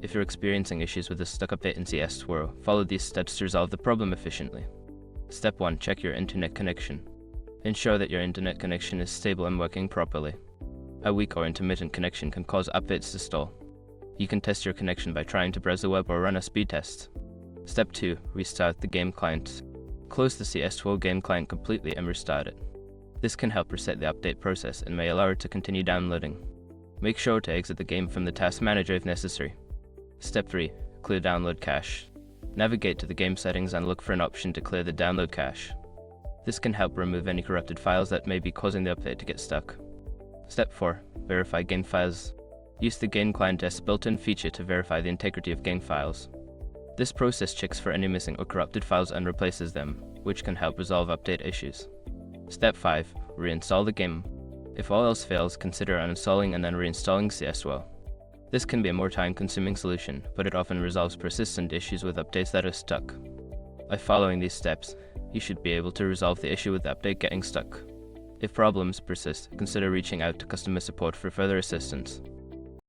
If you're experiencing issues with a stuck update in CS2, follow these steps to resolve the problem efficiently. Step 1. Check your internet connection. Ensure that your internet connection is stable and working properly. A weak or intermittent connection can cause updates to stall. You can test your connection by trying to browse the web or run a speed test. Step 2. Restart the game client. Close the CS2 game client completely and restart it. This can help reset the update process and may allow it to continue downloading. Make sure to exit the game from the task manager if necessary. Step 3. Clear download cache. Navigate to the game settings and look for an option to clear the download cache. This can help remove any corrupted files that may be causing the update to get stuck. Step 4. Verify game files. Use the game client's built-in feature to verify the integrity of game files. This process checks for any missing or corrupted files and replaces them, which can help resolve update issues. Step 5. Reinstall the game. If all else fails, consider uninstalling and then reinstalling CS2. This can be a more time-consuming solution, but it often resolves persistent issues with updates that are stuck. By following these steps, you should be able to resolve the issue with the update getting stuck. If problems persist, consider reaching out to customer support for further assistance.